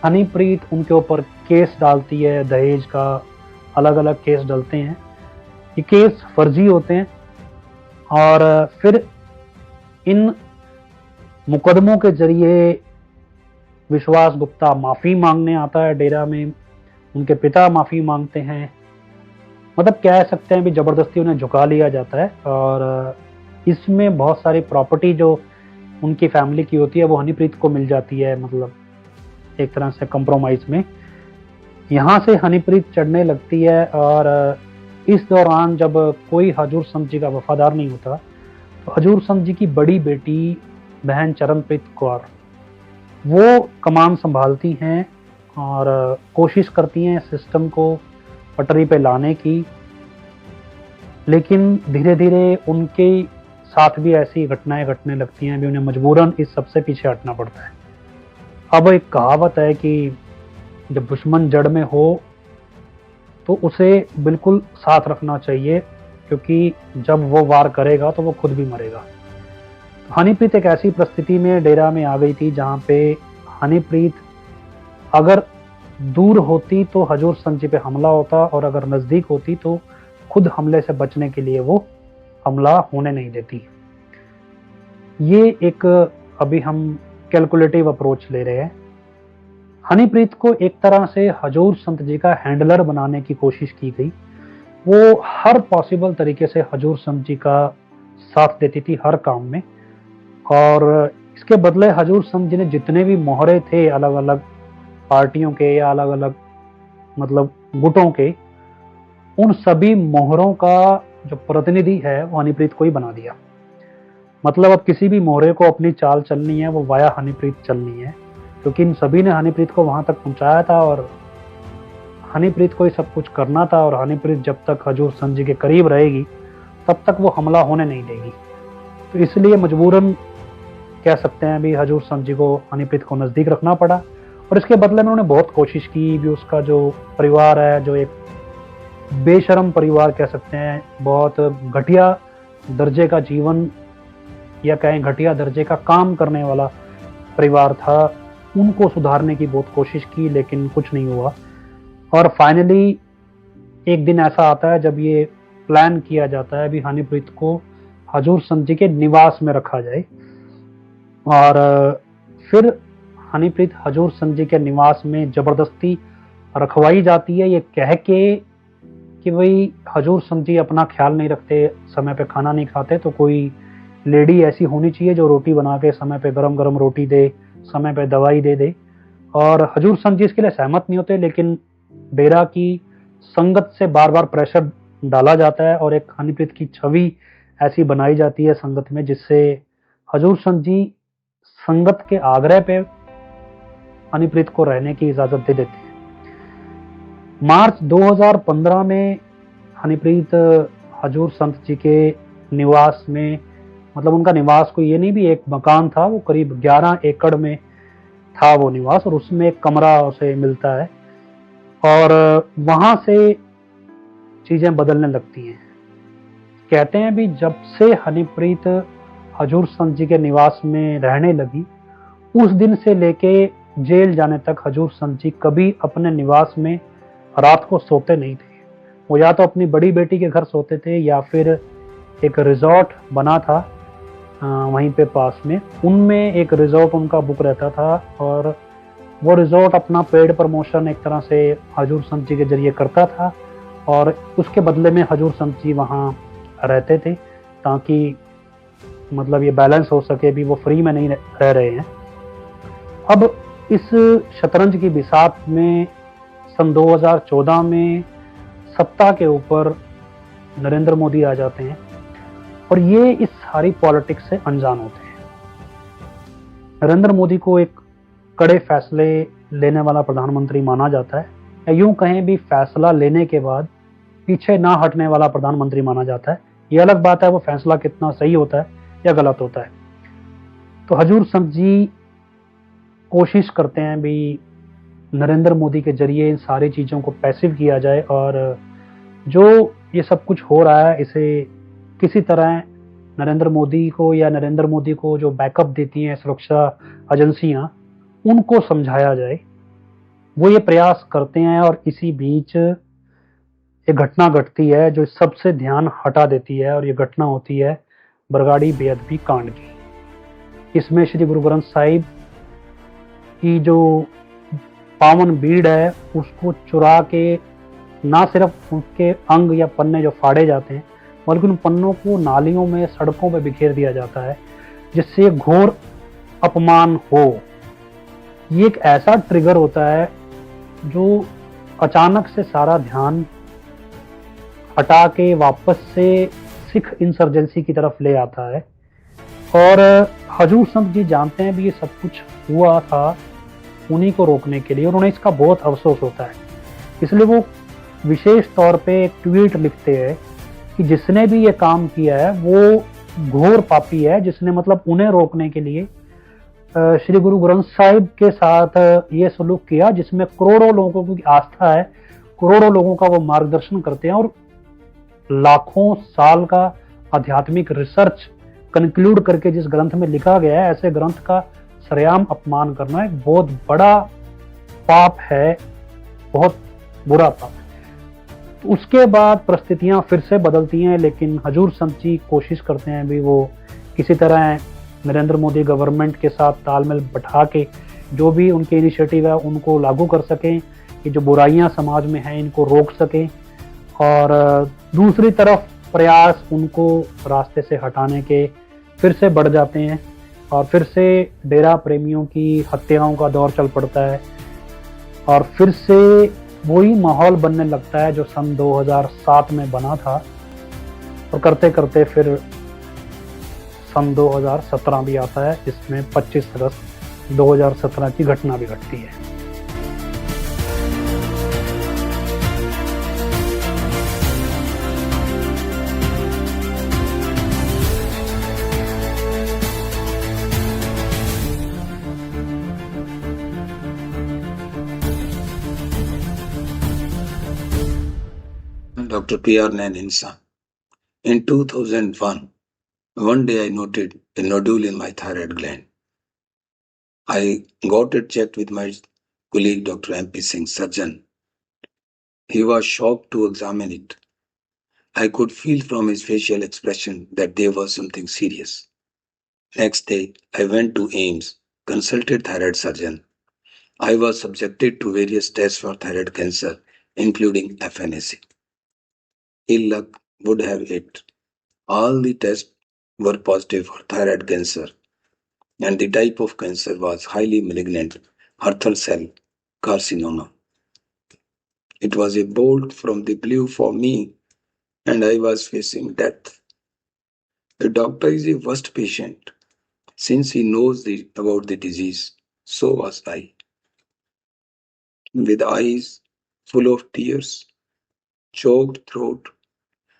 हनीप्रीत उनके ऊपर केस डालती है, दहेज का अलग अलग केस डलते हैं। ये केस फर्जी होते हैं और फिर इन मुकदमों के जरिए विश्वास गुप्ता माफ़ी मांगने आता है डेरा में, उनके पिता माफ़ी मांगते हैं। मतलब कह सकते हैं भी ज़बरदस्ती उन्हें झुका लिया जाता है और इसमें बहुत सारी प्रॉपर्टी जो उनकी फैमिली की होती है वो हनीप्रीत को मिल जाती है, मतलब एक तरह से कंप्रोमाइज़ में। यहाँ से हनीप्रीत चढ़ने लगती है और इस दौरान जब कोई हजूर संत जी का वफादार नहीं होता तो हजूर संत जी की बड़ी बेटी बहन चरणप्रीत कौर वो कमान संभालती हैं और कोशिश करती हैं सिस्टम को पटरी पे लाने की, लेकिन धीरे धीरे उनके साथ भी ऐसी घटनाएं घटने लगती हैं भी उन्हें मजबूरन इस सबसे पीछे हटना पड़ता है। अब एक कहावत है कि जब दुश्मन जड़ में हो तो उसे बिल्कुल साथ रखना चाहिए, क्योंकि जब वो वार करेगा तो वो खुद भी मरेगा। हनीप्रीत एक ऐसी परिस्थिति में डेरा में आ गई थी जहाँ पे हनीप्रीत अगर दूर होती तो हजूर संत जी पे हमला होता और अगर नज़दीक होती तो खुद हमले से बचने के लिए वो हमला होने नहीं देती। ये एक अभी हम कैलकुलेटिव अप्रोच ले रहे हैं। हनीप्रीत को एक तरह से हजूर संत जी का हैंडलर बनाने की कोशिश की गई। वो हर पॉसिबल तरीके से हजूर संत जी का साथ देती थी हर काम में, और इसके बदले हजूर संत जी ने जितने भी मोहरे थे अलग अलग पार्टियों के या अलग अलग मतलब गुटों के, उन सभी मोहरों का जो प्रतिनिधि है वो हनीप्रीत को ही बना दिया। मतलब अब किसी भी मोहरे को अपनी चाल चलनी है वो वाया हनीप्रीत चलनी है, क्योंकि इन सभी ने हनीप्रीत को वहां तक पहुंचाया था और हनीप्रीत को ही सब कुछ करना था। और हनीप्रीत जब तक हजूर संत जी के करीब रहेगी तब तक वो हमला होने नहीं देगी। तो इसलिए मजबूरन कह सकते हैं भी हजूर संत जी को हनीप्रीत को नज़दीक रखना पड़ा, और इसके बदले में उन्होंने बहुत कोशिश की भी उसका जो परिवार है, जो एक बेशर्म परिवार कह सकते हैं, बहुत घटिया दर्जे का जीवन या कहें घटिया दर्जे का काम करने वाला परिवार था, उनको सुधारने की बहुत कोशिश की, लेकिन कुछ नहीं हुआ। और फाइनली एक दिन ऐसा आता है जब ये प्लान किया जाता है भी हनीप्रीत को हजूर संत जी के निवास में रखा जाए, और फिर हनीप्रीत हजूर संत जी के निवास में जबरदस्ती रखवाई जाती है, ये कह के कि भाई हजूर संत जी अपना ख्याल नहीं रखते, समय पे खाना नहीं खाते, तो कोई लेडी ऐसी होनी चाहिए जो रोटी बना के समय पे गरम गरम रोटी दे, समय पे दवाई दे दे। और हजूर संत जी इसके लिए सहमत नहीं होते, लेकिन डेरा की संगत से बार बार प्रेशर डाला जाता है और एक हनीप्रीत की छवि ऐसी बनाई जाती है संगत में, जिससे हजूर संत जी संगत के आग्रह पे हनीप्रीत को रहने की इजाजत दे देते हैं। मार्च 2015 में हनीप्रीत हजूर संत जी के निवास में, मतलब उनका निवास कोई ये नहीं भी एक मकान था, वो करीब 11 एकड़ में था वो निवास, और उसमें एक कमरा उसे मिलता है, और वहां से चीजें बदलने लगती हैं। कहते हैं भी जब से हनीप्रीत हजूर संत जी के निवास में रहने लगी, उस दिन से लेके जेल जाने तक हजूर संत जी कभी अपने निवास में रात को सोते नहीं थे। वो या तो अपनी बड़ी बेटी के घर सोते थे, या फिर एक रिजॉर्ट बना था वहीं पे पास में, उनमें एक रिजॉर्ट उनका बुक रहता था, और वो रिजॉर्ट अपना पेड प्रमोशन एक तरह से हजूर संत जी के जरिए करता था, और उसके बदले में हजूर संत जी वहाँ रहते थे, ताकि मतलब ये बैलेंस हो सके भी वो फ्री में नहीं रह रहे हैं। अब इस शतरंज की बिसात में सन 2014 में सत्ता के ऊपर नरेंद्र मोदी आ जाते हैं, और ये इस सारी पॉलिटिक्स से अनजान होते हैं। नरेंद्र मोदी को एक कड़े फैसले लेने वाला प्रधानमंत्री माना जाता है, या यूं कहें भी फैसला लेने के बाद पीछे ना हटने वाला प्रधानमंत्री माना जाता है। ये अलग बात है वो फैसला कितना सही होता है या गलत होता है। तो हजूर संत जी कोशिश करते हैं भी नरेंद्र मोदी के जरिए इन सारी चीज़ों को पैसिव किया जाए, और जो ये सब कुछ हो रहा है इसे किसी तरह नरेंद्र मोदी को, या नरेंद्र मोदी को जो बैकअप देती हैं सुरक्षा एजेंसियां, उनको समझाया जाए। वो ये प्रयास करते हैं, और इसी बीच एक घटना घटती है जो सबसे ध्यान हटा देती है, और ये घटना होती है बरगाड़ी बेअदबी कांड की। इसमें श्री गुरु ग्रंथ साहिब की जो पावन बीड़ है उसको चुरा के ना सिर्फ उसके अंग या पन्ने जो फाड़े जाते हैं, बल्कि उन पन्नों को नालियों में, सड़कों पर बिखेर दिया जाता है, जिससे घोर अपमान हो। ये एक ऐसा ट्रिगर होता है जो अचानक से सारा ध्यान हटा के वापस से सिख इंसर्जेंसी की तरफ ले आता है, और हजूर संत जी जानते हैं भी ये सब कुछ हुआ था उन्हीं को रोकने के लिए, और उन्हें इसका बहुत अफसोस होता है। इसलिए वो विशेष तौर पे एक ट्वीट लिखते हैं कि जिसने भी ये काम किया है वो घोर पापी है, जिसने मतलब उन्हें रोकने के लिए श्री गुरु ग्रंथ साहिब के साथ ये सलूक किया, जिसमें करोड़ों लोगों की आस्था है, करोड़ों लोगों का वो मार्गदर्शन करते हैं, और लाखों साल का आध्यात्मिक रिसर्च कंक्लूड करके जिस ग्रंथ में लिखा गया है, ऐसे ग्रंथ का सरेआम अपमान करना एक बहुत बड़ा पाप है, बहुत बुरा पाप है। तो उसके बाद परिस्थितियां फिर से बदलती हैं, लेकिन हजूर संत जी कोशिश करते हैं भी वो किसी तरह नरेंद्र मोदी गवर्नमेंट के साथ तालमेल बैठा के जो भी उनके इनिशिएटिव है उनको लागू कर सकें, ये जो बुराइयां समाज में हैं इनको रोक सकें, और दूसरी तरफ प्रयास उनको रास्ते से हटाने के फिर से बढ़ जाते हैं, और फिर से डेरा प्रेमियों की हत्याओं का दौर चल पड़ता है, और फिर से वही माहौल बनने लगता है जो सन 2007 में बना था, और करते करते फिर सन 2017 भी आता है, जिसमें 25 अगस्त 2017 की घटना भी घटती है। Dr. P.R. Naninsa. In 2001, one day I noted a nodule in my thyroid gland. I got it checked with my colleague Dr. M.P. Singh, surgeon. He was shocked to examine it. I could feel from his facial expression that there was something serious. Next day, I went to AIMS, consulted thyroid surgeon. I was subjected to various tests for thyroid cancer, including FNAC. Ill luck would have it. All the tests were positive for thyroid cancer, and the type of cancer was highly malignant Hurther cell carcinoma. It was a bolt from the blue for me, and I was facing death. The doctor is a worst patient since he knows about the disease. So was I. With eyes full of tears, choked throat,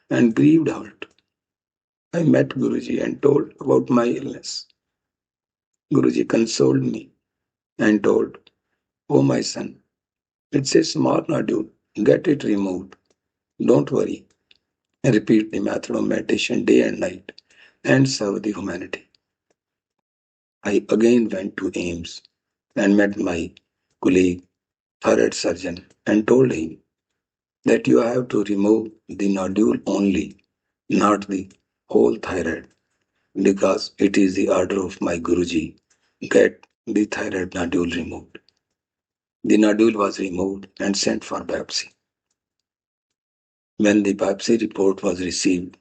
and grieved heart, I met Guruji and told about my illness. Guruji consoled me and told, "Oh my son, it's a small nodule. Get it removed. Don't worry. Repeat the method of meditation day and night and serve the humanity." I again went to AIMS and met my colleague, thyroid surgeon, and told him that you have to remove the nodule only, not the whole thyroid, because it is the order of my Guruji. Get the thyroid nodule removed. The nodule was removed and sent for biopsy. When the biopsy report was received,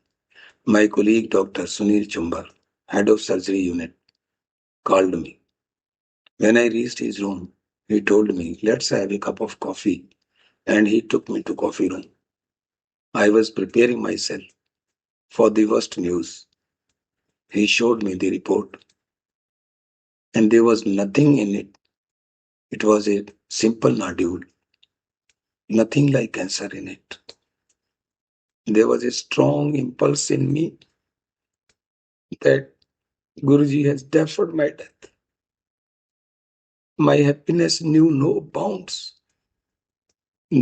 my colleague Dr. Sunil Chumbar, head of surgery unit, called me. When I reached his room, he told me, "Let's have a cup of coffee," and he took me to coffee room. I was preparing myself for the worst news. He showed me the report, and there was nothing in it. It was a simple nodule, nothing like cancer in it. There was a strong impulse in me that Guruji has deferred my death. My happiness knew no bounds.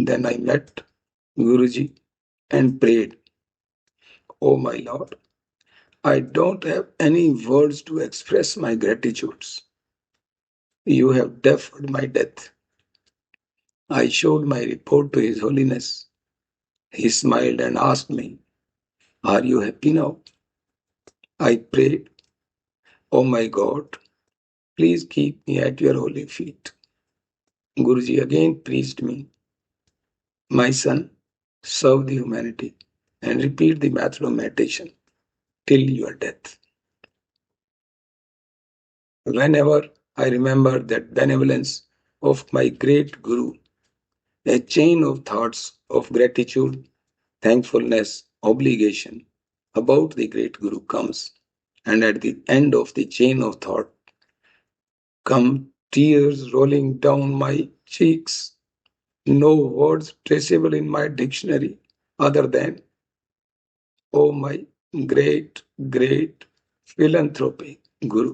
Then I met Guruji and prayed, "Oh my Lord, I don't have any words to express my gratitudes. You have deferred my death." I showed my report to His Holiness. He smiled and asked me, "Are you happy now?" I prayed, "Oh my God, please keep me at your holy feet." Guruji again preached me, "My son, serve the humanity and repeat the method of meditation till your death." Whenever I remember that benevolence of my great Guru, a chain of thoughts of gratitude, thankfulness, obligation about the great Guru comes, and at the end of the chain of thought come tears rolling down my cheeks, no words traceable in my dictionary other than, "Oh my great, great philanthropic Guru."